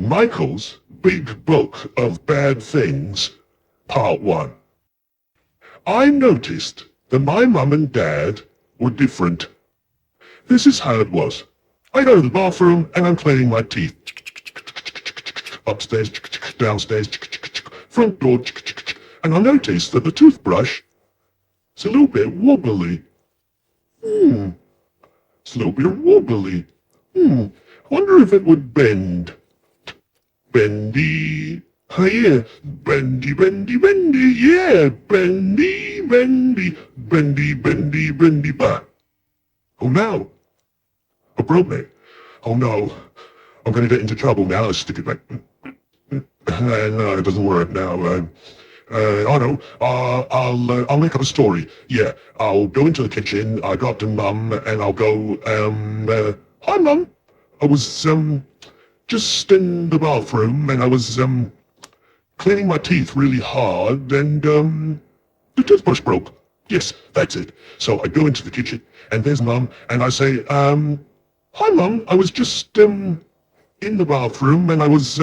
Michael's Big Book of Bad Things, Part 1. I noticed that my mum and dad were different. This is how it was. I go to the bathroom and I'm cleaning my teeth. Upstairs, downstairs, front door, and I noticed that the toothbrush is a little bit wobbly. It's a little bit wobbly. I wonder if it would bend. Bendy. Oh yeah, bendy, bendy, bendy, yeah, bendy, bendy, bendy, bendy, bendy, bah. Oh no, I broke it. Oh no, I'm gonna get into trouble now. Let's stick it back. No, it doesn't work now. I know. I'll make up a story. Yeah, I'll go into the kitchen. I go up to Mum and I'll go. Hi, Mum. I was just in the bathroom and I was cleaning my teeth really hard and the toothbrush broke. Yes, that's it. So I go into the kitchen and there's Mum and I say, hi, Mum. I was just in the bathroom and I was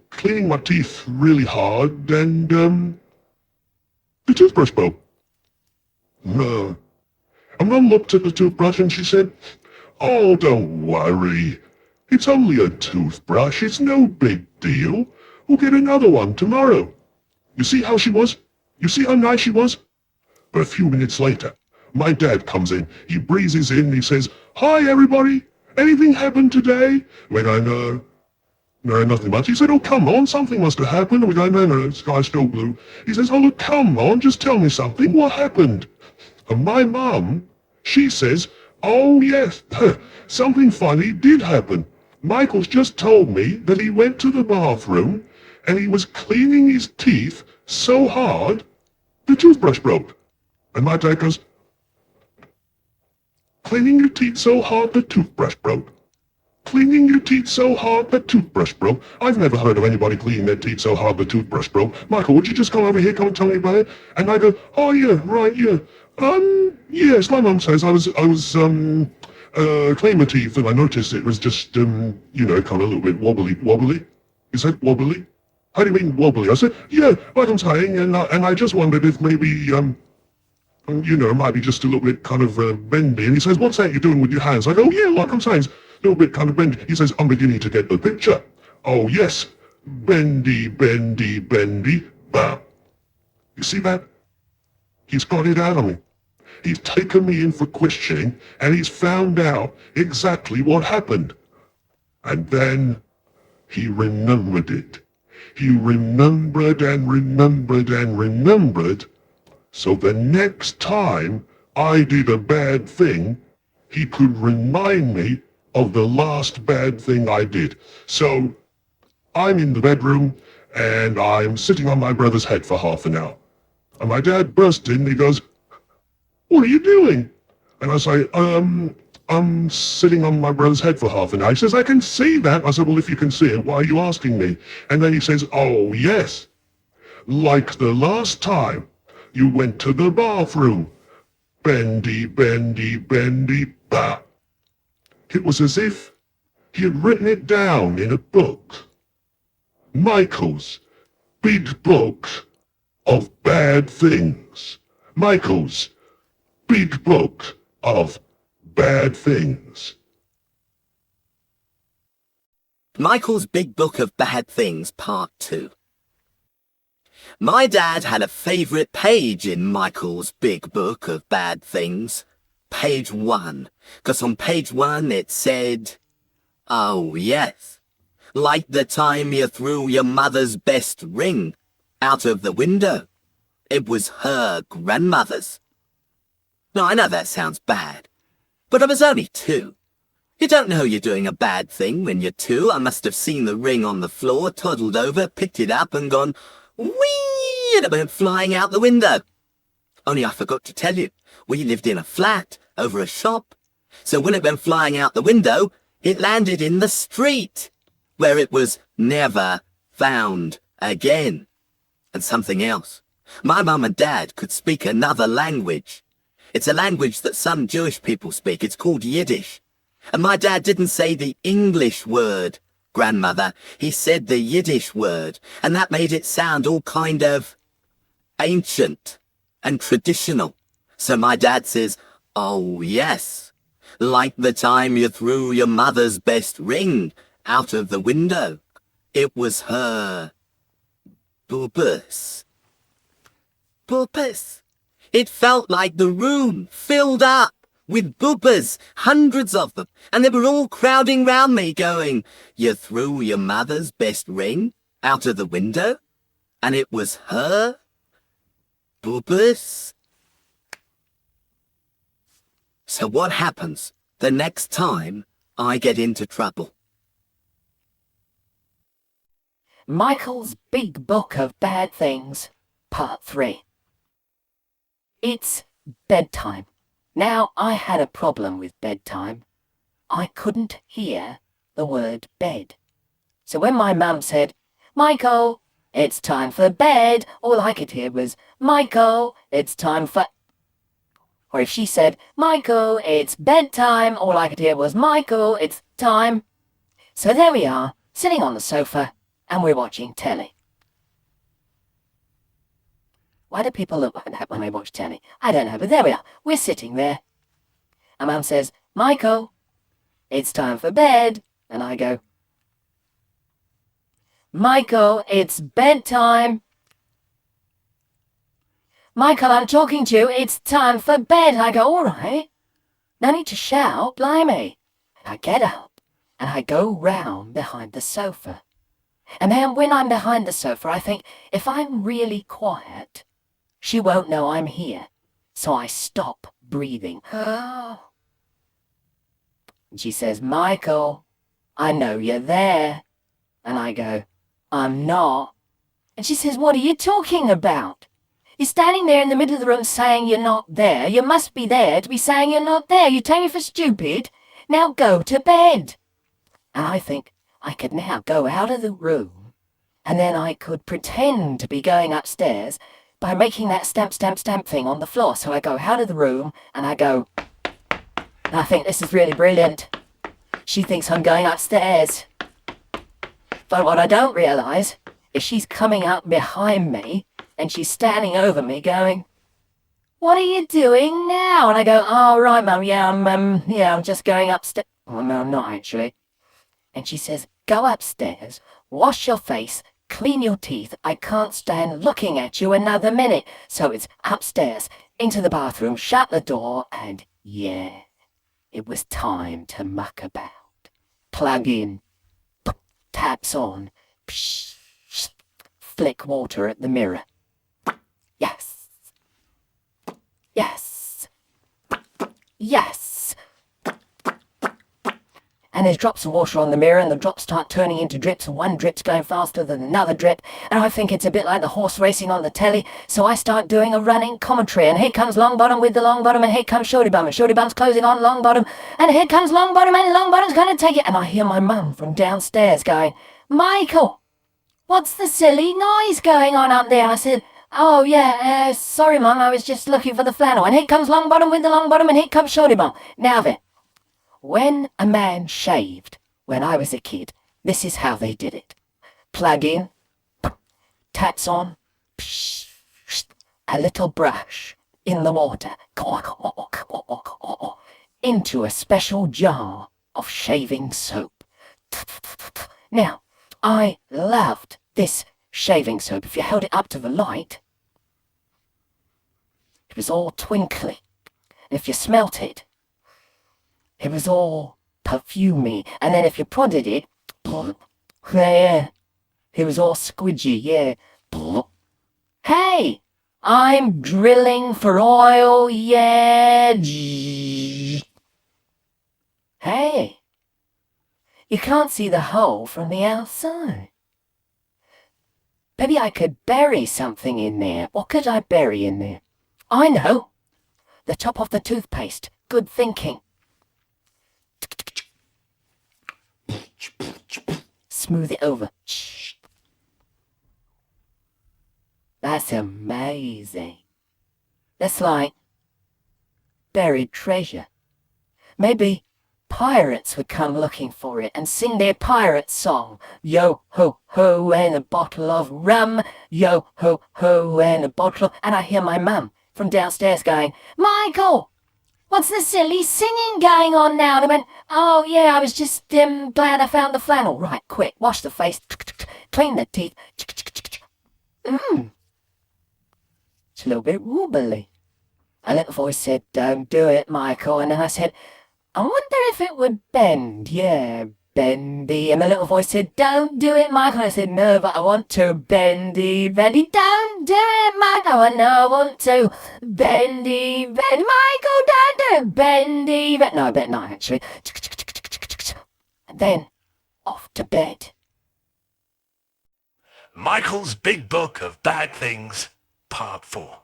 cleaning my teeth really hard and the toothbrush broke. No. And Mum looked at the toothbrush and she said, oh, don't worry. It's only a toothbrush. It's no big deal. We'll get another one tomorrow. You see how she was? You see how nice she was? But a few minutes later, my dad comes in. He breezes in. He says, hi, everybody. Anything happened today? We go, no, nothing much. He said, oh, come on, something must have happened. We go, no, the sky's still blue. He says, oh, look, come on, just tell me something. What happened? And my mum, she says, oh, yes, something funny did happen. Michael's just told me that he went to the bathroom and he was cleaning his teeth so hard, the toothbrush broke. And my dad goes, cleaning your teeth so hard, the toothbrush broke. Cleaning your teeth so hard, the toothbrush broke. I've never heard of anybody cleaning their teeth so hard, the toothbrush broke. Michael, would you just come over here, come and tell me about it? And I go, oh yeah, right, yeah. Yes, my mum says I was cleaning my teeth and I noticed it was just, kind of a little bit wobbly. Wobbly? Is that wobbly? How do you mean wobbly? I said, yeah, like I'm saying, and I just wondered if maybe, it might be just a little bit kind of bendy. And he says, what's that you're doing with your hands? I go, yeah, like I'm saying, it's a little bit kind of bendy. He says, I'm beginning to get the picture. Oh, yes, bendy, bendy, bendy, bah. You see that? He's got it out of me. He's taken me in for questioning, and he's found out exactly what happened. And then he remembered it. He remembered and remembered and remembered. So the next time I did a bad thing, he could remind me of the last bad thing I did. So I'm in the bedroom, and I'm sitting on my brother's head for half an hour. And my dad burst in, and he goes, what are you doing? And I say, I'm sitting on my brother's head for half an hour. He says, I can see that. I said, well, if you can see it, why are you asking me? And then he says, oh, yes. Like the last time you went to the bathroom. Bendy, bendy, bendy, bah. It was as if he had written it down in a book. Michael's Big Book of Bad Things. Michael's Big Book of Bad Things. Michael's Big Book of Bad Things, Part 2. My dad had a favourite page in Michael's Big Book of Bad Things. Page 1. 'Cause on page 1 it said, oh yes, like the time you threw your mother's best ring out of the window. It was her grandmother's. Now, I know that sounds bad, but I was only 2. You don't know you're doing a bad thing when you're 2. I must have seen the ring on the floor, toddled over, picked it up and gone, whee, and it went flying out the window. Only I forgot to tell you, we lived in a flat over a shop. So when it went flying out the window, it landed in the street, where it was never found again. And something else. My mum and dad could speak another language. It's a language that some Jewish people speak. It's called Yiddish. And my dad didn't say the English word Grandmother, he said the Yiddish word, and that made it sound all kind of ancient and traditional. So my dad says, "Oh, yes, like the time you threw your mother's best ring out of the window. It was her boobus." Boobus. It felt like the room filled up with boobas, hundreds of them, and they were all crowding round me going, "You threw your mother's best ring out of the window? And it was her boobas?" So what happens the next time I get into trouble? Michael's Big Book of Bad Things, Part 3. It's bedtime. Now, I had a problem with bedtime. I couldn't hear the word bed. So when my mum said, "Michael, it's time for bed," all I could hear was, "Michael, it's time for..." Or if she said, "Michael, it's bedtime," all I could hear was, "Michael, it's time." So there we are, sitting on the sofa, and we're watching telly. Why do people look like that when they watch telly? I don't know, but there we are. We're sitting there. And Mum says, "Michael, it's time for bed." And I go, "Michael, it's bedtime." "Michael, I'm talking to you. It's time for bed." I go, "All right. No need to shout, blimey." And I get up and I go round behind the sofa. And then when I'm behind the sofa, I think, if I'm really quiet, she won't know I'm here. So I stop breathing. And she says, "Michael, I know you're there." And I go, "I'm not." And she says, "What are you talking about? You're standing there in the middle of the room saying you're not there. You must be there to be saying you're not there. You take me for stupid. Now go to bed." And I think I could now go out of the room, and then I could pretend to be going upstairs by making that stamp, stamp, stamp thing on the floor. So I go out of the room, and I go, and I think this is really brilliant. She thinks I'm going upstairs. But what I don't realise is she's coming up behind me, and she's standing over me going, "What are you doing now?" And I go, "Oh, right, Mum, I'm just going upstairs." Well, no, I'm not actually. And she says, "Go upstairs, wash your face, clean your teeth. I can't stand looking at you another minute." So it's upstairs, into the bathroom, shut the door, and yeah, it was time to muck about. Plug in, taps on, flick water at the mirror. Yes. Yes. Yes. And there's drops of water on the mirror, and the drops start turning into drips, and one drip's going faster than another drip, and I think it's a bit like the horse racing on the telly, so I start doing a running commentary, and here comes Longbottom with the Longbottom, and here comes Shorty Bum, and Shorty Bum's closing on Longbottom, and here comes Longbottom, and Longbottom's going to take it, and I hear my mum from downstairs going, "Michael, what's the silly noise going on up there?" I said, "Oh, yeah, sorry, Mum, I was just looking for the flannel." And here comes Longbottom with the Longbottom, and here comes Shorty Bum. Now then, when a man shaved, when I was a kid, this is how they did it. Plug in, taps on, a little brush in the water, into a special jar of shaving soap. Now, I loved this shaving soap. If you held it up to the light, it was all twinkly. And if you smelt it, it was all perfumey. And then if you prodded it, yeah, it was all squidgy, yeah. Hey, I'm drilling for oil, yeah. Hey, you can't see the hole from the outside. Maybe I could bury something in there. What could I bury in there? I know. The top of the toothpaste. Good thinking. Smooth it over. That's amazing. That's like buried treasure. Maybe pirates would come looking for it and sing their pirate song. Yo ho ho and a bottle of rum, yo ho ho and a bottle. And I hear my mum from downstairs going, Michael, what's the silly singing going on now? And I went, oh yeah, I was just glad I found the flannel. Right, quick, wash the face, clean the teeth. It's a little bit wobbly. A little voice said, don't do it, Michael. And then I said, I wonder if it would bend. Yeah, bendy. And my little voice said, don't do it, Michael. I said, no, but I want to. Bendy, bendy. Don't do it, Michael. I know I want to. Bendy, bendy. Michael, don't do it. Bendy, bendy. No, I bet not, actually. And then, off to bed. Michael's Big Book of Bad Things, Part 4.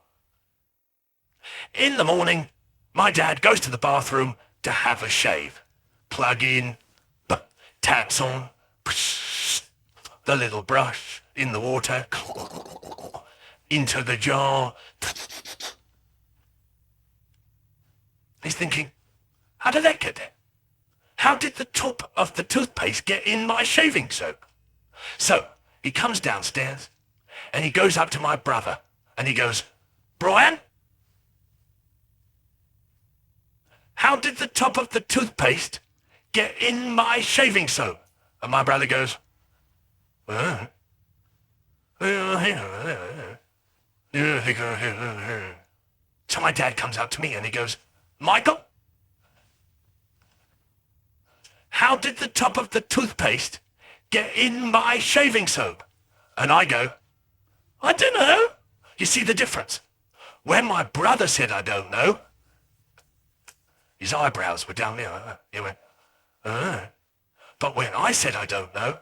In the morning, my dad goes to the bathroom to have a shave. Plug in, taps on, the little brush in the water, into the jar. He's thinking, how did that get there? How did the top of the toothpaste get in my shaving soap? So, he comes downstairs and he goes up to my brother and he goes, Brian? How did the top of the toothpaste get in my shaving soap? And my brother goes, so my dad comes up to me and he goes, Michael, how did the top of the toothpaste get in my shaving soap? And I go, I don't know. You see the difference? When my brother said I don't know, his eyebrows were down there. He went, But when I said I don't know,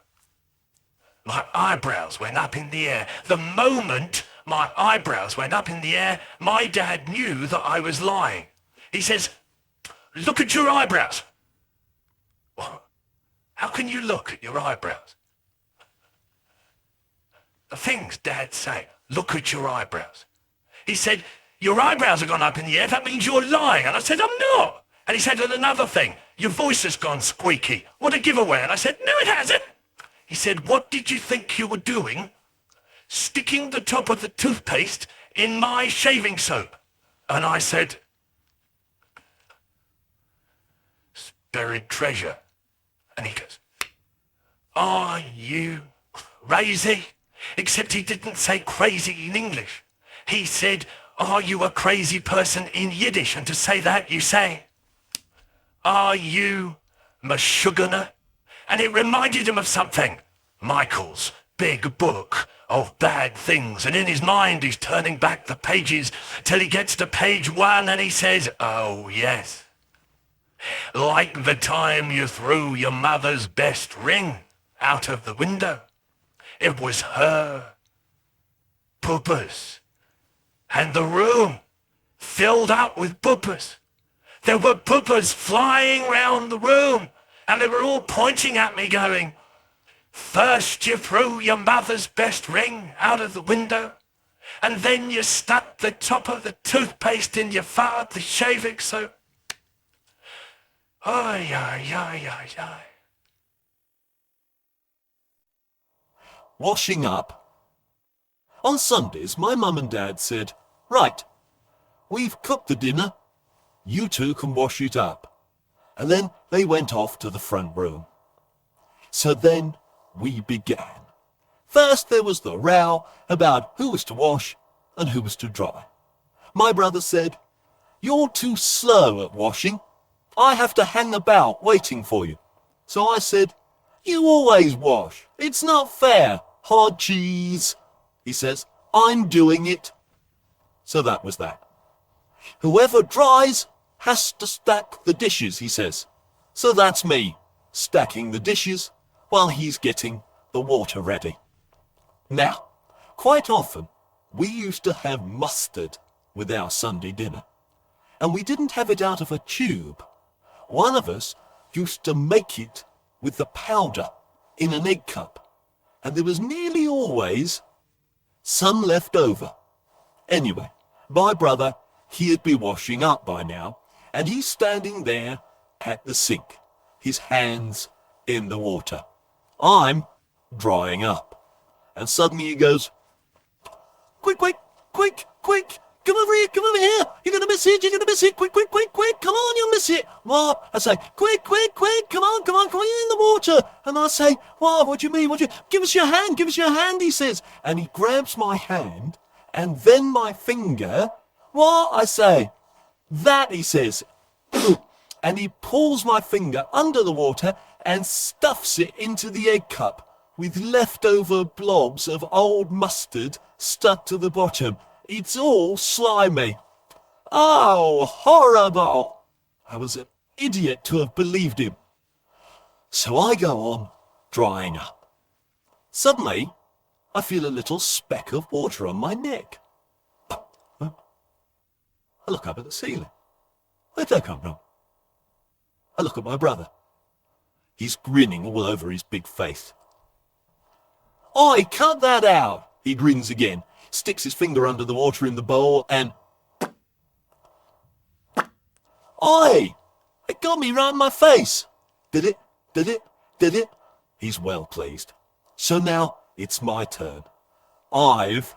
my eyebrows went up in the air. The moment my eyebrows went up in the air, my dad knew that I was lying. He says, look at your eyebrows. What? How can you look at your eyebrows? The things Dad say, look at your eyebrows. He said, your eyebrows have gone up in the air, that means you're lying. And I said, I'm not. And he said, and another thing, your voice has gone squeaky. What a giveaway. And I said, no, it hasn't. He said, what did you think you were doing? Sticking the top of the toothpaste in my shaving soap. And I said, it's buried treasure. And he goes, are you crazy? Except he didn't say crazy in English. He said, are you a crazy person in Yiddish? And to say that, you say, are you Meshuggah? And it reminded him of something. Michael's Big Book of Bad Things. And in his mind, he's turning back the pages till he gets to page 1 and he says, oh, yes. Like the time you threw your mother's best ring out of the window. It was her puppers. And the room filled up with puppers. There were puppers flying round the room. And they were all pointing at me going, first you threw your mother's best ring out of the window. And then you stuck the top of the toothpaste in your father's shaving soap. Ay, ay, ay, ay, ay. Washing up. On Sundays, my mum and dad said, right, we've cooked the dinner, you two can wash it up. And then they went off to the front room. So then we began. First there was the row about who was to wash and who was to dry. My brother said, you're too slow at washing. I have to hang about waiting for you. So I said, you always wash. It's not fair. Hard cheese. He says, I'm doing it. So that was that. Whoever dries has to stack the dishes, he says. So that's me, stacking the dishes while he's getting the water ready. Now, quite often, we used to have mustard with our Sunday dinner. And we didn't have it out of a tube. One of us used to make it with the powder in an egg cup. And there was nearly always some left over. Anyway, my brother, he'd be washing up by now, and he's standing there at the sink, his hands in the water. I'm drying up. And suddenly he goes, quick, quick, quick, quick, come over here, you're going to miss it, quick, quick, quick, quick, come on, you'll miss it. What? I say, quick, quick, quick, come on, you're in the water. And I say, what do you mean, give us your hand, he says. And he grabs my hand, and then my finger. What? I say, that, he says. And he pulls my finger under the water and stuffs it into the egg cup with leftover blobs of old mustard stuck to the bottom. It's all slimy. Oh, horrible! I was an idiot to have believed him. So I go on drying up. Suddenly, I feel a little speck of water on my neck. I look up at the ceiling. Where'd that come from? I look at my brother. He's grinning all over his big face. Oi, cut that out! He grins again, sticks his finger under the water in the bowl and... Oi! It got me right in my face! Did it? He's well pleased. So now it's my turn. I've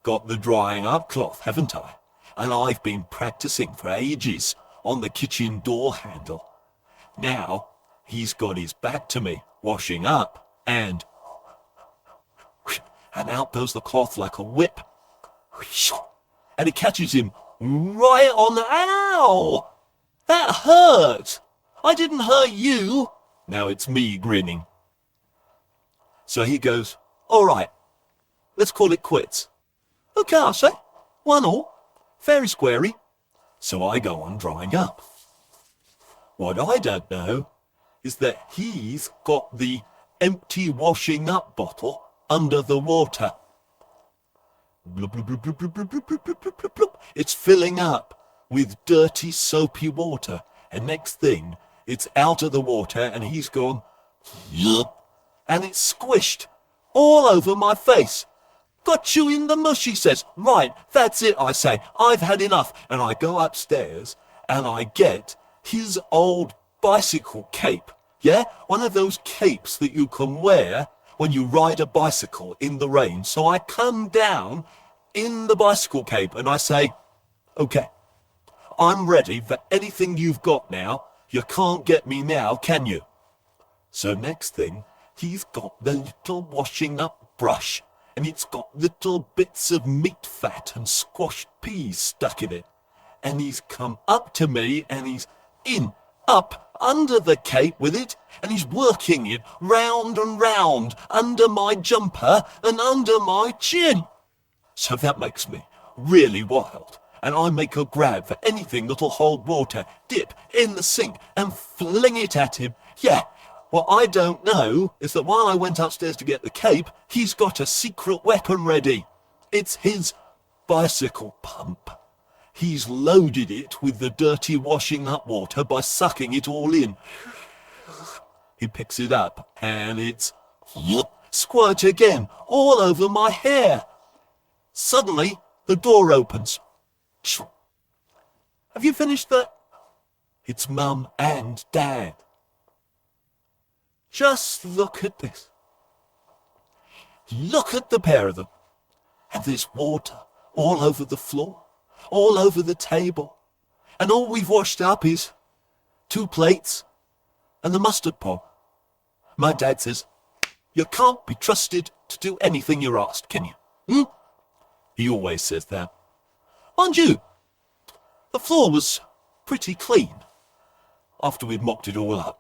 got the drying up cloth, haven't I? And I've been practicing for ages on the kitchen door handle. Now he's got his back to me, washing up, and out goes the cloth like a whip. And it catches him right on the... Ow! That hurt! I didn't hurt you! Now it's me grinning. So he goes, all right, let's call it quits. Okay, I say, 1-1, fair and squarey. So I go on drying up. What I don't know is that he's got the empty washing up bottle under the water. It's filling up with dirty, soapy water. And next thing, it's out of the water and he's gone, yup, and it's squished all over my face. Got you in the mush, he says. Right, that's it, I say. I've had enough. And I go upstairs and I get his old bicycle cape. Yeah? One of those capes that you can wear when you ride a bicycle in the rain. So I come down in the bicycle cape and I say, okay, I'm ready for anything you've got now. You can't get me now, can you? So next thing, he's got the little washing up brush and it's got little bits of meat fat and squashed peas stuck in it. And he's come up to me and he's up under the cape with it, and he's working it round and round under my jumper and under my chin. So that makes me really wild, and I make a grab for anything that'll hold water, dip in the sink and fling it at him. Yeah, what I don't know is that while I went upstairs to get the cape, he's got a secret weapon ready. It's his bicycle pump. He's loaded it with the dirty washing up water by sucking it all in. He picks it up and it's squirt again all over my hair. Suddenly, the door opens. Have you finished that? It's Mum and Dad. Just look at this. Look at the pair of them. And there's water all over the floor, all over the table. And all we've washed up is 2 plates and the mustard pot. My dad says, you can't be trusted to do anything you're asked, can you? He always says that. Mind you, the floor was pretty clean after we'd mopped it all up.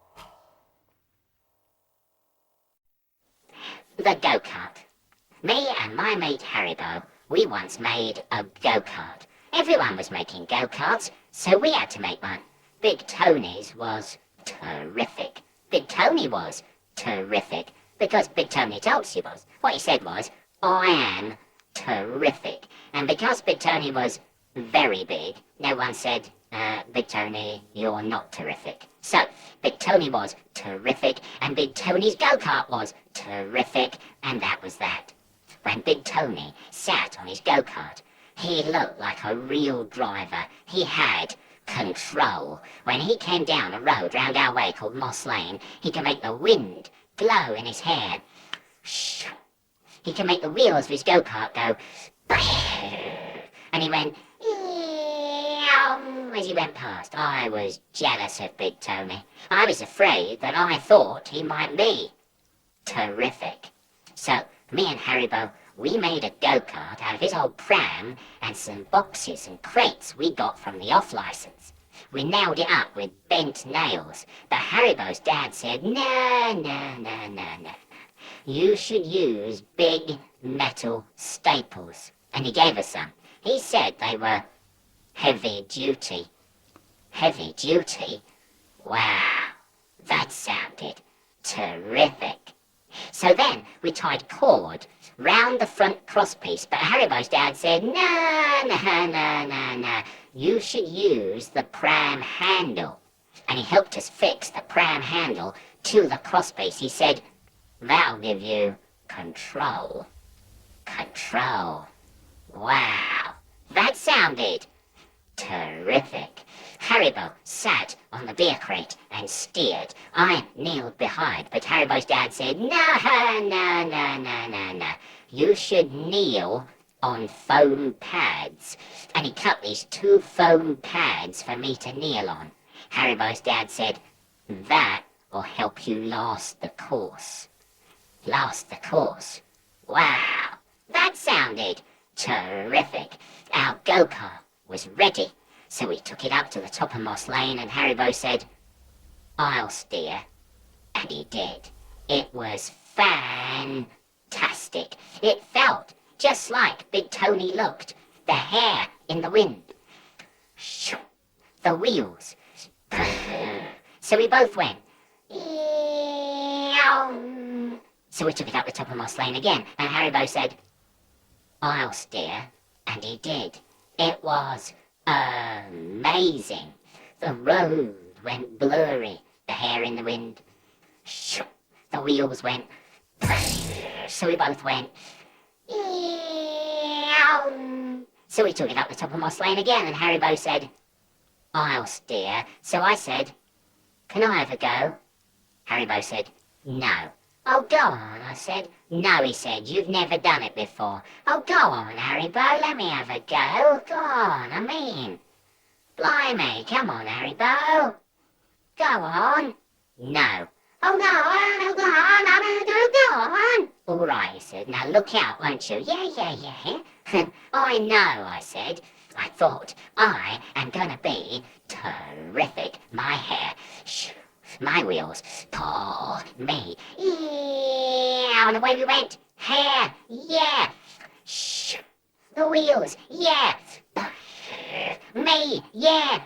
The go-kart. Me and my mate Haribo, we once made a go-kart. Everyone was making go-karts, so we had to make one. Big Tony's was terrific. Big Tony was terrific, because Big Tony told us he was. What he said was, I am terrific. And because Big Tony was very big, no one said, Big Tony, you're not terrific. So, Big Tony was terrific, and Big Tony's go-kart was terrific, and that was that. When Big Tony sat on his go-kart, he looked like a real driver. He had control. When he came down a road round our way called Moss Lane, he can make the wind blow in his hair. He can make the wheels of his go-kart go, and he went, as he went past. I was jealous of Big Tony. I was afraid that I thought he might be terrific. So, me and Haribo, we made a go-kart out of his old pram and some boxes and crates we got from the off-license. We nailed it up with bent nails, but Haribo's dad said, no. You should use big metal staples. And he gave us some. He said they were heavy duty. Heavy duty? Wow, that sounded terrific. So then we tied cord round the front crosspiece, but Haribo's dad said, no. You should use the pram handle. And he helped us fix the pram handle to the crosspiece. He said, that'll give you control. Control. Wow, that sounded terrific. Haribo sat on the beer crate and steered. I kneeled behind, but Haribo's dad said, no. You should kneel on foam pads. And he cut these 2 foam pads for me to kneel on. Haribo's dad said, that will help you last the course. Last the course. Wow, that sounded terrific. Our go-kart was ready, so we took it up to the top of Moss Lane and Haribo said, I'll steer. And he did. It was fantastic. It felt just like Big Tony looked. The hair in the wind. The wheels. So we both went. So we took it up the top of Moss Lane again, and Haribo said, I'll steer. And he did. It was amazing. The road went blurry. The hair in the wind. The wheels went. So we both went. So we took it up the top of Moss Lane again, and Haribo said, I'll steer. So I said, can I have a go? Haribo said, no. Oh, go on, I said. No, he said, you've never done it before. Oh, go on, Haribo, let me have a go. Go on, I mean. Blimey, come on, Haribo. Go on. No. Oh, no, go on, go on. All right, he said, now look out, won't you? Yeah. I know, I said. I thought, I am gonna be terrific. My hair, my wheels, me. And away we went. Hair, yeah. The wheels, yeah. Me, yeah.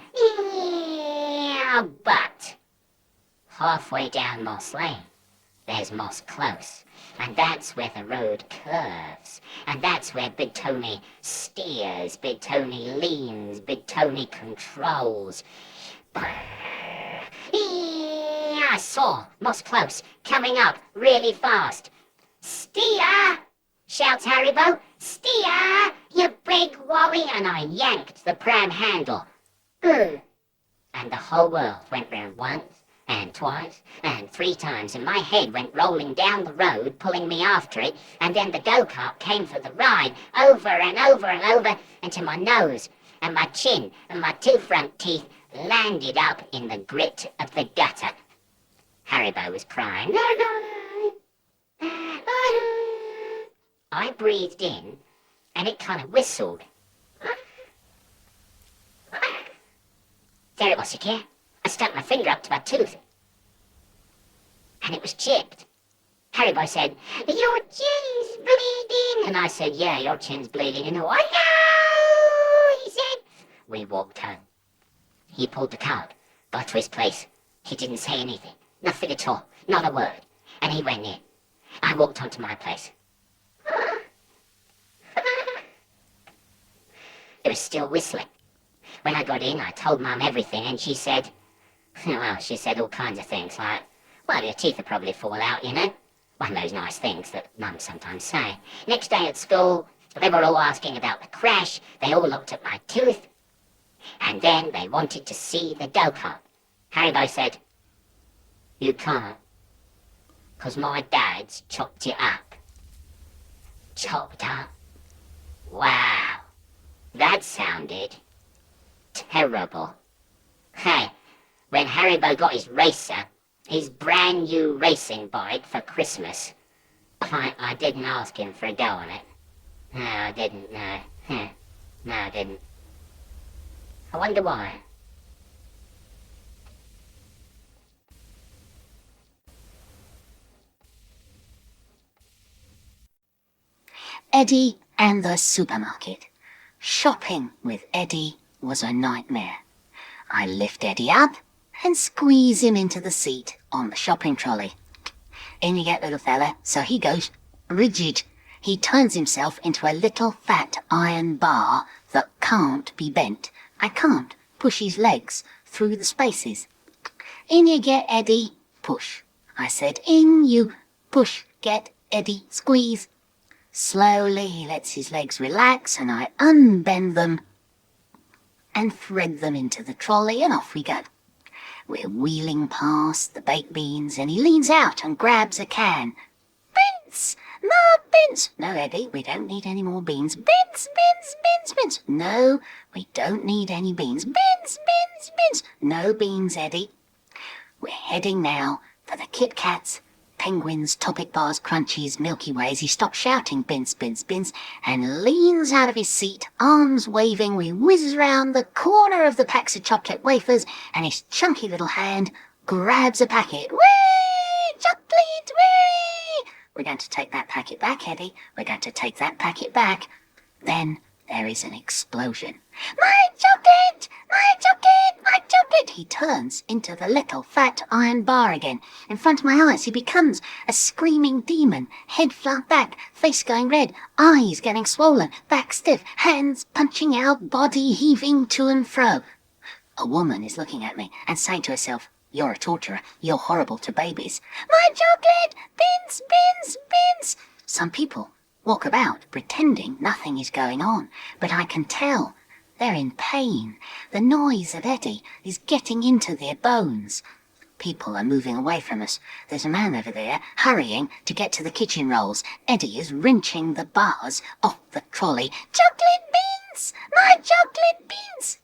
But halfway down Moss Lane, there's Moss Close. And that's where the road curves. And that's where Big Tony steers, Big Tony leans, Big Tony controls. I saw Moss Close coming up really fast. Steer! Shouts Haribo. Steer! You big wally! And I yanked the pram handle. And the whole world went round once, and twice, and 3 times, and my head went rolling down the road, pulling me after it, and then the go-kart came for the ride, over and over and over, until my nose, and my chin, and my 2 front teeth landed up in the grit of the gutter. Haribo was crying. I breathed in, and it kind of whistled. There it was, Sakir. I stuck my finger up to my tooth, and it was chipped. Haribo said, your chin's bleeding. And I said, yeah, your chin's bleeding. And oh, no, he said. We walked home. He pulled the cart, got to his place. He didn't say anything, nothing at all, not a word. And he went in. I walked on to my place. It was still whistling. When I got in, I told Mum everything, and she said, well, she said all kinds of things, like, well, your teeth will probably fall out, you know. One of those nice things that Mum sometimes say. Next day at school, they were all asking about the crash. They all looked at my tooth. And then they wanted to see the go-kart. Haribo said, "You can't, 'cause my dad's chopped it up." Chopped up? Wow, that sounded terrible. Hey, when Haribo got his racer, his brand new racing bike for Christmas, I didn't ask him for a go on it. No, I didn't, no. No, I didn't. I wonder why. Eddie and the supermarket. Shopping with Eddie was a nightmare. I lift Eddie up and squeeze him into the seat on the shopping trolley. In you get, little fella. So he goes rigid. He turns himself into a little fat iron bar that can't be bent. I can't push his legs through the spaces. In you get, Eddie. Push. I said, in you. Push. Get, Eddie. Squeeze. Slowly he lets his legs relax and I unbend them and thread them into the trolley and off we go. We're wheeling past the baked beans and he leans out and grabs a can. Beans! More beans! No, Eddie, we don't need any more beans. Beans, beans, beans, beans! No, we don't need any beans. Beans, beans, beans! No beans, Eddie. We're heading now for the Kit Kats, Penguins, Topic Bars, Crunchies, Milky Ways. He stops shouting, bins, bins, bins, and leans out of his seat, arms waving. We whiz round the corner of the packs of chocolate wafers, and his chunky little hand grabs a packet. Whee! Chocolate, whee! We're going to take that packet back, Eddie. We're going to take that packet back. Then there is an explosion. My chocolate! My chocolate! My chocolate! He turns into the little fat iron bar again. In front of my eyes he becomes a screaming demon, head flung back, face going red, eyes getting swollen, back stiff, hands punching out, body heaving to and fro. A woman is looking at me and saying to herself, "You're a torturer. You're horrible to babies." My chocolate! Bins! Bins! Bins! Some people walk about pretending nothing is going on, but I can tell they're in pain. The noise of Eddie is getting into their bones. People are moving away from us. There's a man over there hurrying to get to the kitchen rolls. Eddie is wrenching the bars off the trolley. Chocolate beans! My chocolate beans!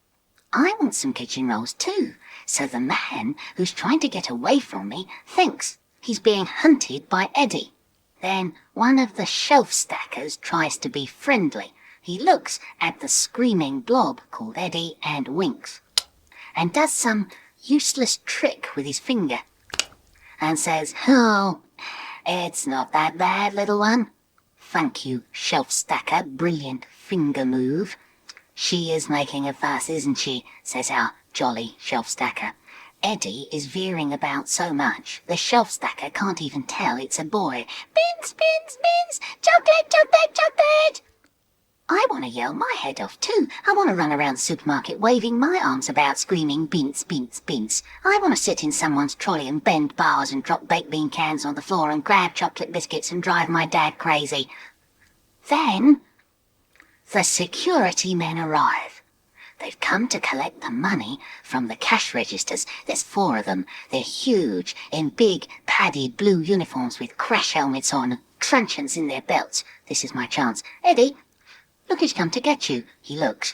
I want some kitchen rolls too. So the man who's trying to get away from me thinks he's being hunted by Eddie. Then one of the shelf stackers tries to be friendly. He looks at the screaming blob called Eddie and winks, and does some useless trick with his finger, and says, "Oh, it's not that bad, little one." "Thank you, shelf stacker, brilliant finger move." "She is making a fuss, isn't she?" says our jolly shelf stacker. Eddie is veering about so much, the shelf stacker can't even tell it's a boy. Bins, bins, bins! Chocolate, chocolate, chocolate! I want to yell my head off too. I want to run around the supermarket waving my arms about, screaming, "Bins, bins, bins." I want to sit in someone's trolley and bend bars and drop baked bean cans on the floor and grab chocolate biscuits and drive my dad crazy. Then the security men arrive. They've come to collect the money from the cash registers. There's 4 of them. They're huge, in big, padded blue uniforms with crash helmets on, truncheons in their belts. This is my chance. "Eddie, look who's come to get you." He looks,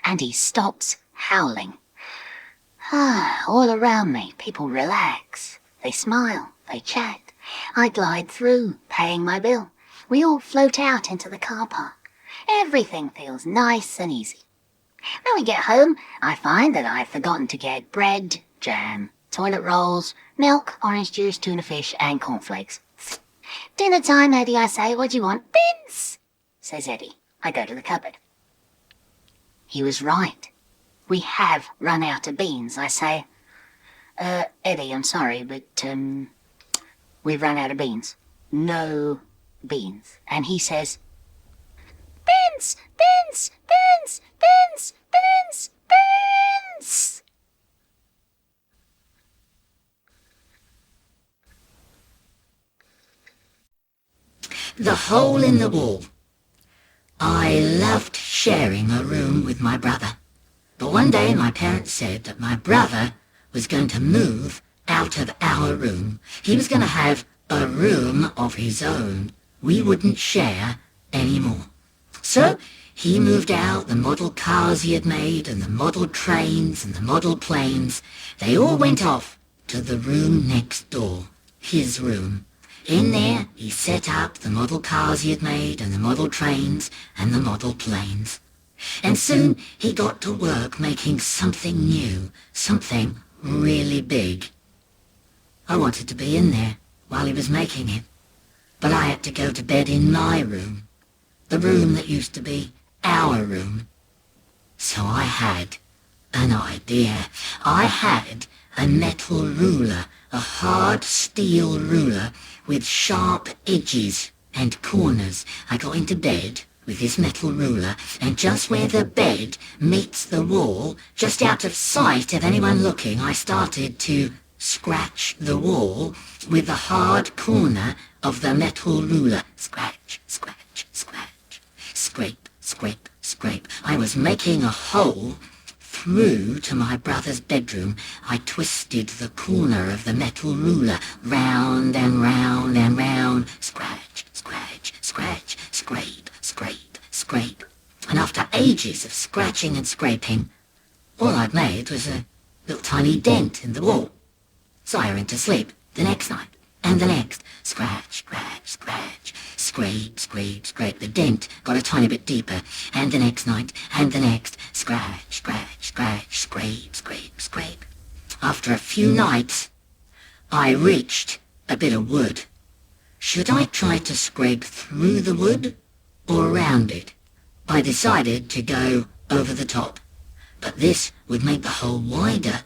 and he stops howling. All around me, people relax. They smile, they chat. I glide through, paying my bill. We all float out into the car park. Everything feels nice and easy. When we get home, I find that I've forgotten to get bread, jam, toilet rolls, milk, orange juice, tuna fish, and cornflakes. "Dinner time, Eddie," I say. "What do you want?" "Beans," says Eddie. I go to the cupboard. He was right. We have run out of beans. I say, "Eddie, I'm sorry, but we've run out of beans." No beans. And he says, "Beans, beans, beans, beans, beans, beans." The hole in the wall. I loved sharing a room with my brother. But one day my parents said that my brother was going to move out of our room. He was going to have a room of his own. We wouldn't share anymore. So he moved out the model cars he had made, and the model trains and the model planes. They all went off to the room next door, his room. In there he set up the model cars he had made, and the model trains and the model planes. And soon he got to work making something new, something really big. I wanted to be in there while he was making it, but I had to go to bed in my room, the room that used to be our room. So I had an idea. I had a metal ruler, a hard steel ruler with sharp edges and corners. I got into bed with this metal ruler, and just where the bed meets the wall, just out of sight of anyone looking, I started to scratch the wall with the hard corner of the metal ruler. Scratch, scratch, scratch, scrape, scrape, scrape. I was making a hole through to my brother's bedroom. I twisted the corner of the metal ruler round and round and round. Scratch, scratch, scratch, scrape, scrape, scrape. And after ages of scratching and scraping, all I'd made was a little tiny dent in the wall. So I went to sleep the next night, and the next. Scratch, scratch, scratch, scrape, scrape, scrape. The dent got a tiny bit deeper, and the next night, and the next. Scratch, scratch, scratch, scrape, scrape, scrape. After a few nights, I reached a bit of wood. Should I try to scrape through the wood or around it? I decided to go over the top, but this would make the hole wider,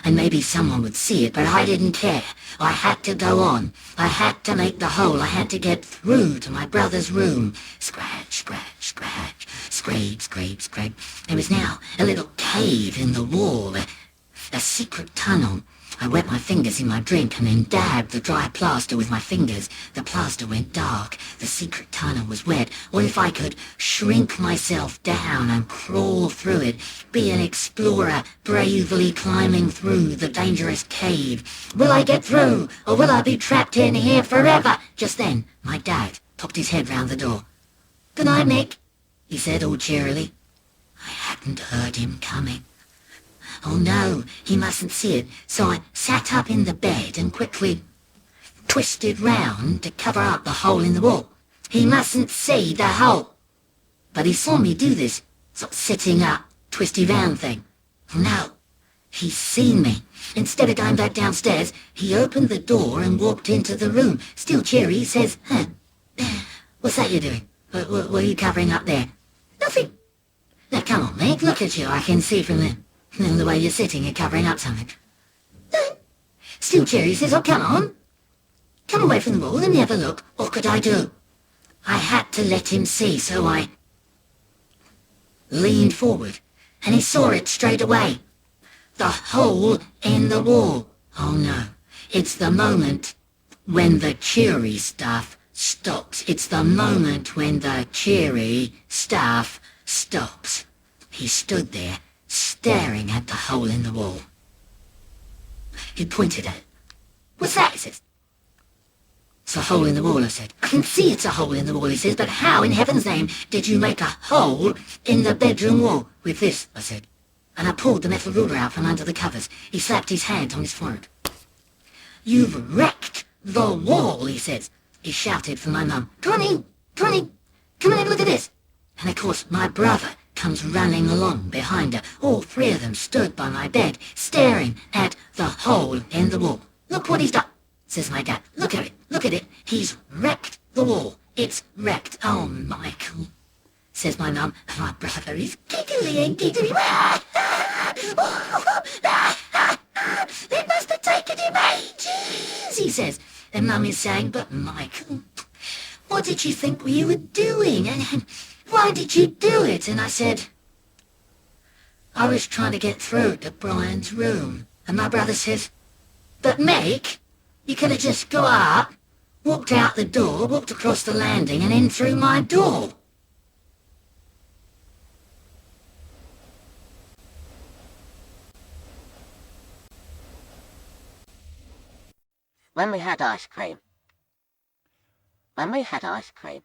and maybe someone would see it, but I didn't care. I had to go on. I had to make the hole. I had to get through to my brother's room. Scratch, scratch, scratch, scrape, scrape, scrape. There was now a little cave in the wall, a secret tunnel. I wet my fingers in my drink and then dabbed the dry plaster with my fingers. The plaster went dark. The secret tunnel was wet. What if I could shrink myself down and crawl through it, be an explorer, bravely climbing through the dangerous cave? Will I get through, or will I be trapped in here forever? Just then, my dad popped his head round the door. "Good night, Mick," he said all cheerily. I hadn't heard him coming. Oh no, he mustn't see it, so I sat up in the bed and quickly twisted round to cover up the hole in the wall. He mustn't see the hole. But he saw me do this sort of sitting up, twisty round thing. Oh no, he's seen me. Instead of going back downstairs, he opened the door and walked into the room. Still cheery, he says, "What's that you're doing? What are you covering up there?" "Nothing." "Now come on, Meg, look at you. I can see from the way you're sitting, you're covering up something." Still cheery, says, "Oh, come on. Come away from the wall and have a look. What could I do?" I had to let him see, so I leaned forward, and he saw it straight away. The hole in the wall. Oh no, it's the moment when the cheery stuff stops. It's the moment when the cheery stuff stops. He stood there, staring at the hole in the wall. He pointed at it. "What's that?" he says. "It's a hole in the wall," I said. "I can see it's a hole in the wall," he says, "but how in heaven's name did you make a hole in the bedroom wall?" "With this," I said, and I pulled the metal ruler out from under the covers. He slapped his hand on his forehead. "You've wrecked the wall," he says. He shouted for my mum. Come on in, come on in, look at this." And of course my brother comes running along behind her. All three of them stood by my bed, staring at the hole in the wall. "Look what he's done," says my dad. "Look at it. He's wrecked the wall. It's wrecked." "Oh, Michael," says my mum, and my brother is giggly and giggly. "It must have taken him ages," he says. And Mum is saying, "But Michael, what did you think you were doing? And why did you do it?" And I said, "I was trying to get through to Brian's room." And my brother says, "But Meg, you could have just got up, walked out the door, walked across the landing and in through my door." when we had ice cream. When we had ice cream,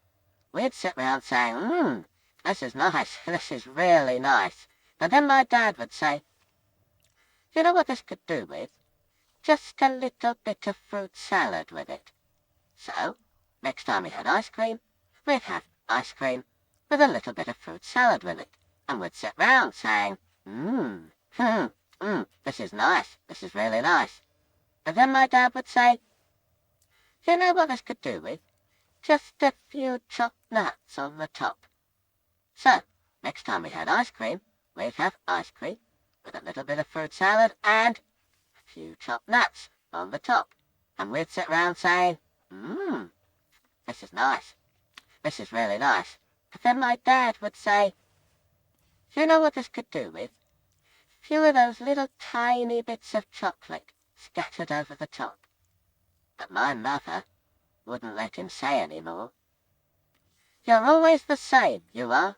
we'd sit round saying, this is nice, this is really nice. But then my dad would say, you know what this could do with? Just a little bit of fruit salad with it. So, next time we had ice cream, we'd have ice cream with a little bit of fruit salad with it. And we'd sit round saying, this is nice, this is really nice. But then my dad would say, you know what this could do with? Just a few chopped nuts on the top. So, next time we had ice cream, we'd have ice cream with a little bit of fruit salad and a few chopped nuts on the top. And we'd sit round saying, this is nice, this is really nice. But then my dad would say, you know what this could do with? A few of those little tiny bits of chocolate scattered over the top. But my mother wouldn't let him say any more. You're always the same, you are.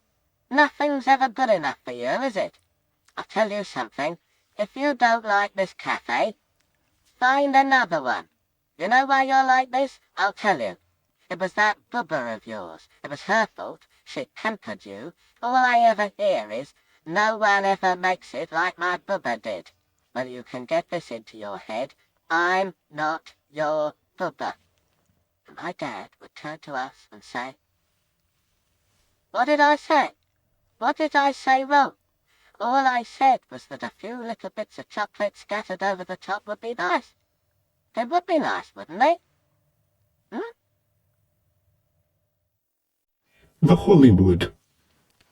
Nothing's ever good enough for you, is it? I'll tell you something. If you don't like this cafe, find another one. You know why you're like this? I'll tell you. It was that bubba of yours. It was her fault. She pampered you. All I ever hear is, no one ever makes it like my bubba did. Well, you can get this into your head. I'm not your bubba. And my dad would turn to us and say, what did I say? What did I say wrong? All I said was that a few little bits of chocolate scattered over the top would be nice. They would be nice, wouldn't they? The Hollywood.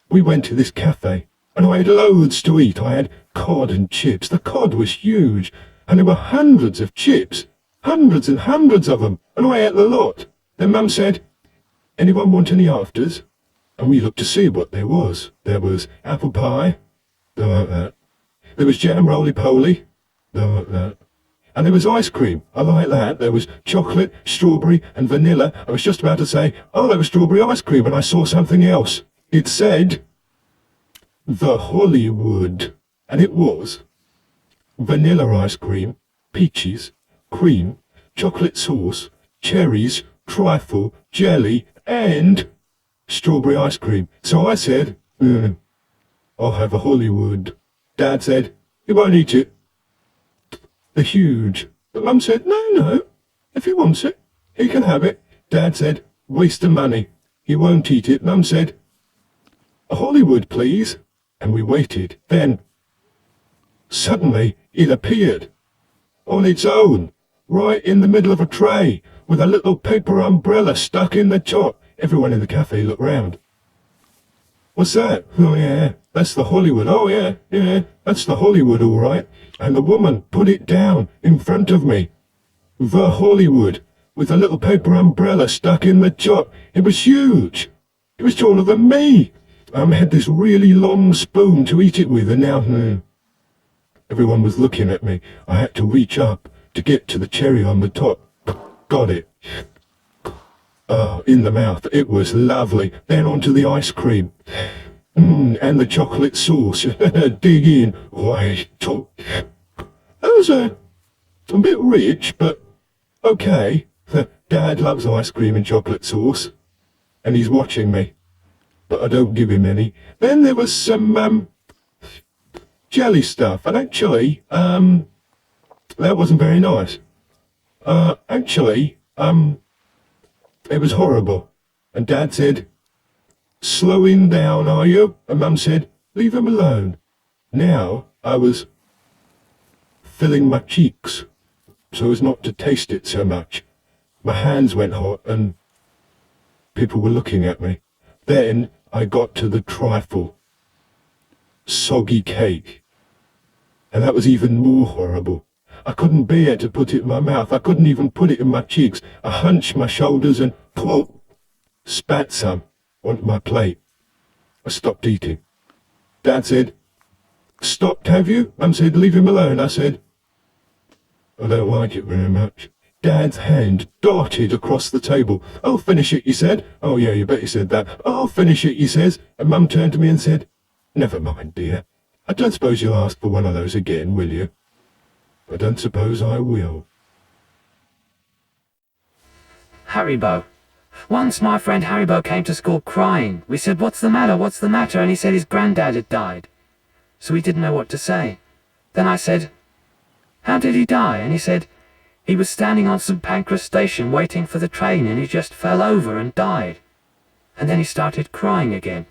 We went to this cafe, and I had loads to eat. I had cod and chips. The cod was huge, and there were hundreds of chips. Hundreds and hundreds of them, and I ate the lot. Then Mum said, anyone want any afters? And we looked to see what there was. There was apple pie. Don't like that. There was jam roly-poly. Don't like that. And there was ice cream. I like that. There was chocolate, strawberry, and vanilla. I was just about to say, oh, there was strawberry ice cream, and I saw something else. It said, the Hollywood. And it was vanilla ice cream, peaches, cream, chocolate sauce, cherries, trifle, jelly, and strawberry ice cream. So I said, I'll have a Hollywood. Dad said, you won't eat it. The huge. But Mum said, no, if he wants it, he can have it. Dad said, waste of money. He won't eat it. Mum said, a Hollywood, please. And we waited. Then, suddenly, it appeared. On its own. Right in the middle of a tray. With a little paper umbrella stuck in the top. Everyone in the cafe looked round. What's that? Oh, yeah, that's the Hollywood. Oh, yeah, that's the Hollywood, all right. And the woman put it down in front of me. The Hollywood, with a little paper umbrella stuck in the top. It was huge. It was taller than me. I had this really long spoon to eat it with, and now, everyone was looking at me. I had to reach up to get to the cherry on the top. Got it. Oh, in the mouth. It was lovely. Then onto the ice cream. And the chocolate sauce. Dig in. Why, that was a bit rich, but okay. Dad loves ice cream and chocolate sauce. And he's watching me. But I don't give him any. Then there was some, jelly stuff. And actually, that wasn't very nice. It was horrible. And Dad said, slowing down, are you? And Mum said, leave him alone. Now I was filling my cheeks so as not to taste it so much. My hands went hot and people were looking at me. Then I got to the trifle. Soggy cake. And that was even more horrible. I couldn't bear to put it in my mouth. I couldn't even put it in my cheeks. I hunched my shoulders and, spat some onto my plate. I stopped eating. Dad said, stopped, have you? Mum said, leave him alone. I said, I don't like it very much. Dad's hand darted across the table. I'll finish it, he said. Oh, yeah, you bet he said that. I'll finish it, he says. And Mum turned to me and said, never mind, dear. I don't suppose you'll ask for one of those again, will you? I don't suppose I will. Haribo. Once my friend Haribo came to school crying. We said, "What's the matter? What's the matter?" And he said his granddad had died. So we didn't know what to say. Then I said, "How did he die?" And he said, "He was standing on St. Pancras station waiting for the train and he just fell over and died." And then he started crying again.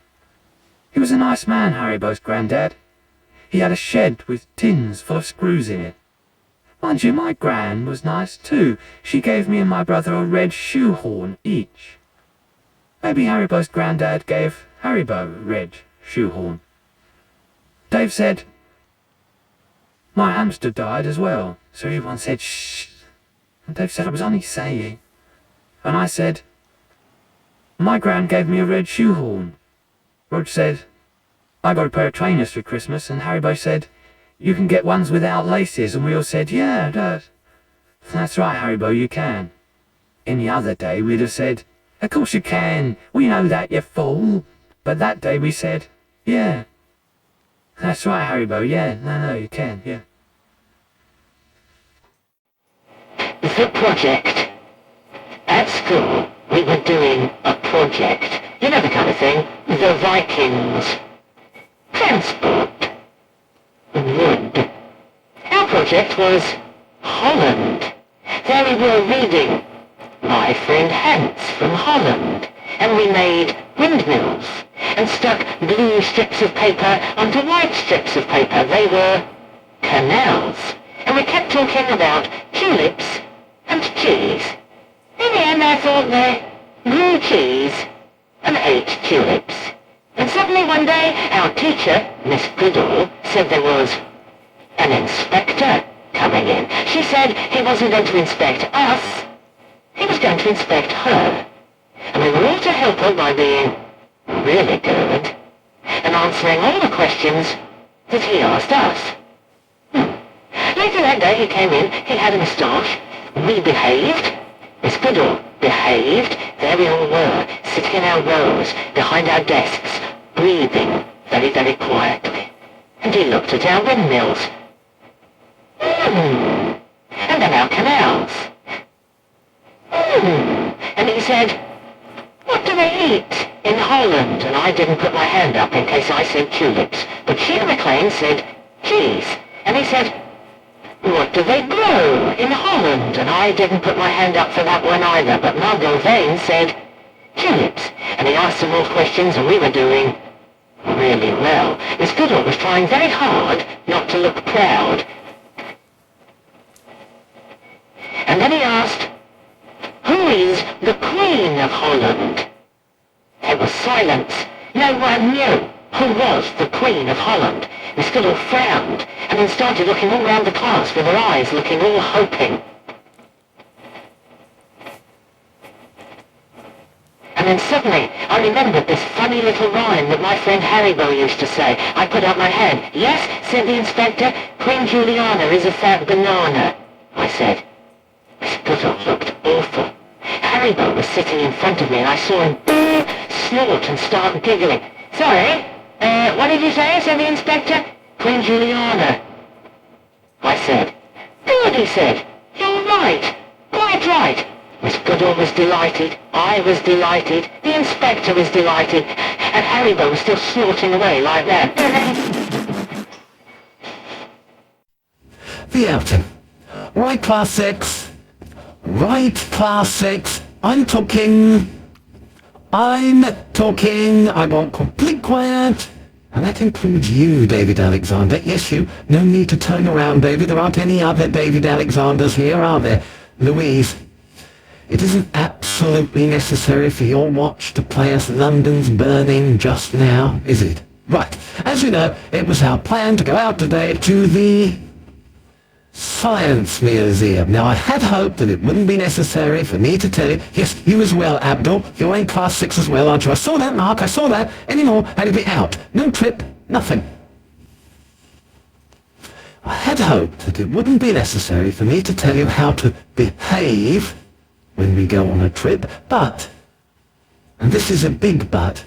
He was a nice man, Haribo's granddad. He had a shed with tins full of screws in it. Mind you, my gran was nice too. She gave me and my brother a red shoehorn each. Maybe Haribo's granddad gave Haribo a red shoehorn. Dave said, "My hamster died as well." So everyone said, "Shh." And Dave said, "I was only saying." And I said, "My gran gave me a red shoehorn." Rog said, "I got a pair of trainers for Christmas." And Haribo said, "You can get ones without laces." And we all said, "Yeah, that's right, Haribo, you can." Any other day we'd have said, "Of course you can. We know that, you fool." But that day we said, "Yeah. That's right, Haribo, yeah. No, you can, yeah." The project. At school, we were doing a project. You know the kind of thing. The Vikings. Transport. Wood. Our project was Holland. There we were reading My Friend Hans from Holland. And we made windmills and stuck blue strips of paper onto white strips of paper. They were canals. And we kept talking about tulips and cheese. In the end I thought they grew cheese and ate tulips. And suddenly one day our teacher, Miss Goodall, said there was an inspector coming in. She said he wasn't going to inspect us, he was going to inspect her. And we were all to help her by being really good and answering all the questions that he asked us. Later that day he came in, he had a moustache, we behaved, Miss Goodall behaved, there we all were, sitting in our rows, behind our desks, breathing very, very quietly. And he looked at our windmills. And then our canals. And he said, "What do they eat in Holland?" And I didn't put my hand up in case I said tulips. But Sheila McLean said cheese. And he said, "What do they grow in Holland?" And I didn't put my hand up for that one either. But Margot Vane said tulips. And he asked some more questions and we were doing really well. Miss Goodall was trying very hard not to look proud. And then he asked, "Who is the Queen of Holland?" There was silence. No one knew who was the Queen of Holland. Miss Goodall frowned and then started looking all round the class with her eyes looking all hoping. And then suddenly I remembered this funny little rhyme that my friend Haribo used to say. I put up my hand. "Yes," said the inspector, "Queen Juliana is a fat banana." I said. Miss Goodall looked awful. Haribo was sitting in front of me and I saw him snort and start giggling. "Sorry, what did you say?" said the inspector. "Queen Juliana." I said. "Good," he said. "You're right. Quite right." Miss Goodall was delighted, I was delighted, the inspector was delighted, and Haribo was still snorting away like that. The outing. Right, class 6. Right, class 6. I'm talking. I want complete quiet. And that includes you, David Alexander. Yes, you. No need to turn around, David. There aren't any other David Alexanders here, are there? Louise. It isn't absolutely necessary for your watch to play us London's Burning just now, is it? Right. As you know, it was our plan to go out today to the Science Museum. Now, I had hoped that it wouldn't be necessary for me to tell you. Yes, you as well, Abdul. You're in class 6 as well, aren't you? I saw that, Mark. I saw that. Any more, and it'd be out. No trip. Nothing. I had hoped that it wouldn't be necessary for me to tell you how to behave when we go on a trip, but, and this is a big but,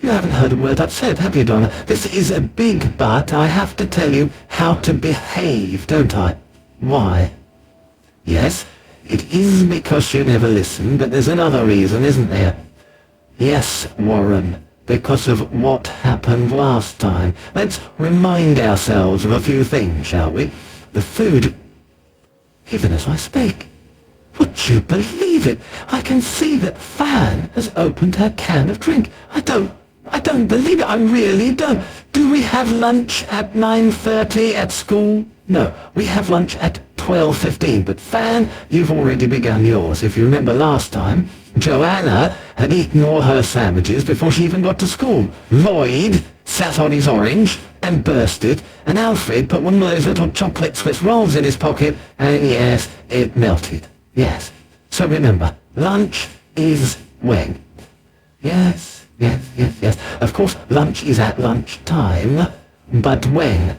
you haven't heard a word I've said, have you, Donna? This is a big but. I have to tell you how to behave, don't I? Why? Yes, It is because you never listen, but there's another reason, isn't there? Yes, Warren, because of what happened last time. Let's remind ourselves of a few things, shall we? The food, even as I speak. Would you believe it? I can see that Fan has opened her can of drink. I don't believe it. I really don't. Do we have lunch at 9:30 at school? No, we have lunch at 12:15. But Fan, you've already begun yours. If you remember last time, Joanna had eaten all her sandwiches before she even got to school. Lloyd sat on his orange and burst it, and Alfred put one of those little chocolate Swiss rolls in his pocket, and yes, it melted. Yes. So remember, lunch is when? Yes. Of course, lunch is at lunchtime, but when?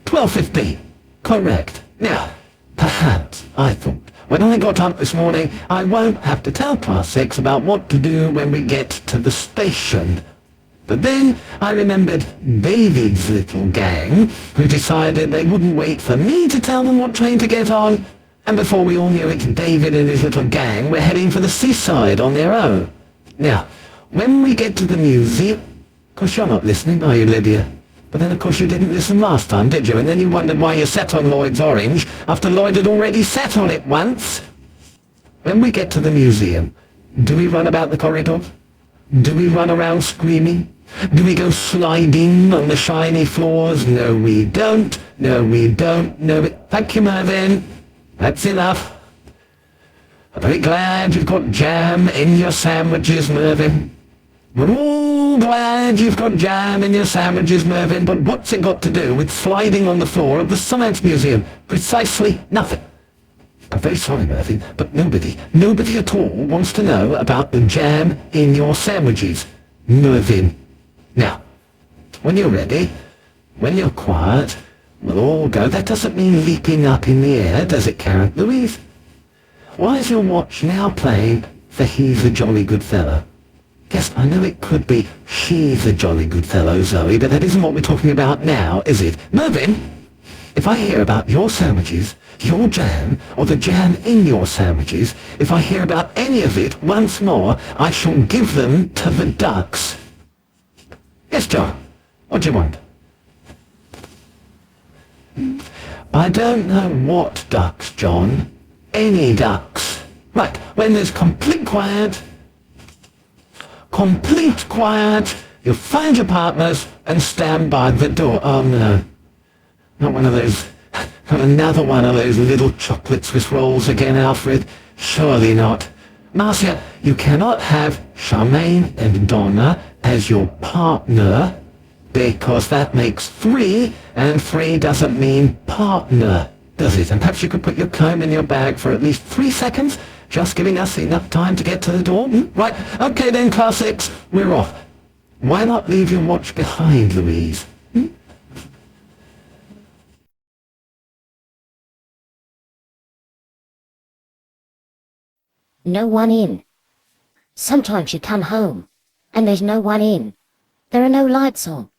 12:15. Correct. Now, perhaps I thought, when I got up this morning, I won't have to tell Class 6 about what to do when we get to the station. But then I remembered David's little gang, who decided they wouldn't wait for me to tell them what train to get on, and before we all knew it, David and his little gang were heading for the seaside on their own. Now, when we get to the museum... Of course you're not listening, are you, Lydia? But then of course you didn't listen last time, did you? And then you wondered why you sat on Lloyd's orange, after Lloyd had already sat on it once. When we get to the museum, do we run about the corridors? Do we run around screaming? Do we go sliding on the shiny floors? No, we don't. No, we don't. No, thank you, Mervyn. That's enough. I'm very glad you've got jam in your sandwiches, Mervyn. We're all glad you've got jam in your sandwiches, Mervyn, but what's it got to do with sliding on the floor of the Science Museum? Precisely nothing. I'm very sorry, Mervyn, but nobody at all wants to know about the jam in your sandwiches, Mervyn. Now, when you're ready, when you're quiet, we'll all go. That doesn't mean leaping up in the air, does it, Karen? Louise? Why is your watch now playing for He's a Jolly Good Fellow? Yes, I know it could be She's a Jolly Good Fellow, Zoe, but that isn't what we're talking about now, is it? Mervyn, if I hear about your sandwiches, your jam, or the jam in your sandwiches, if I hear about any of it once more, I shall give them to the ducks. Yes, John, what do you want? I don't know what ducks, John. Any ducks. Right, when there's complete quiet, you'll find your partners and stand by the door. Oh no, not one of those, not another one of those little chocolate Swiss rolls again, Alfred. Surely not. Marcia, you cannot have Charmaine and Donna as your partner, because that makes 3, and 3 doesn't mean partner, does it? And perhaps you could put your comb in your bag for at least 3 seconds, just giving us enough time to get to the door. Right, okay then, Class 6, we're off. Why not leave your watch behind, Louise? No one in. Sometimes you come home, and there's no one in. There are no lights on,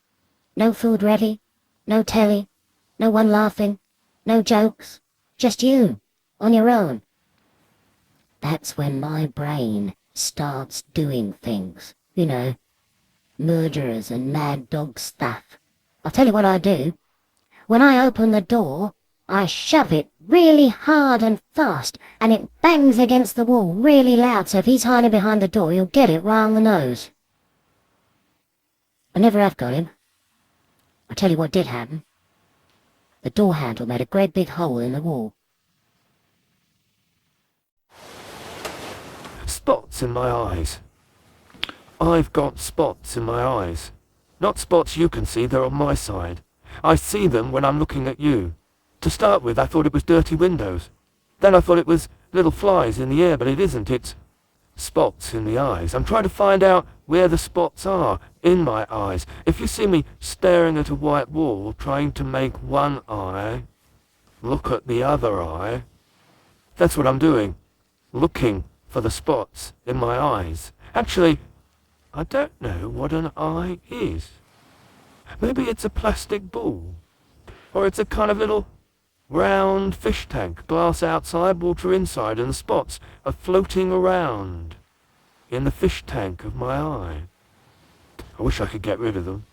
no food ready, no telly, no one laughing, no jokes, just you, on your own. That's when my brain starts doing things, you know, murderers and mad dog stuff. I'll tell you what I do. When I open the door, I shove it really hard and fast, and it bangs against the wall really loud, so if he's hiding behind the door, you'll get it right on the nose. I never have got him. I'll tell you what did happen. The door handle made a great big hole in the wall. Spots in my eyes. I've got spots in my eyes. Not spots you can see, they're on my side. I see them when I'm looking at you. To start with, I thought it was dirty windows. Then I thought it was little flies in the air, but it isn't. It's spots in the eyes. I'm trying to find out where the spots are in my eyes. If you see me staring at a white wall, trying to make one eye look at the other eye, that's what I'm doing. Looking for the spots in my eyes. Actually, I don't know what an eye is. Maybe it's a plastic ball. Or it's a kind of little Round fish tank, glass outside, water inside, and the spots are floating around in the fish tank of my eye. I wish I could get rid of them.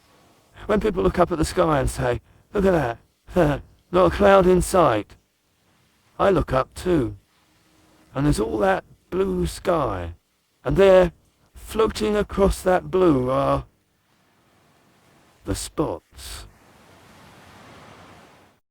When people look up at the sky and say, "Look at that, not a cloud in sight," I look up too, and there's all that blue sky, and there, floating across that blue, are the spots.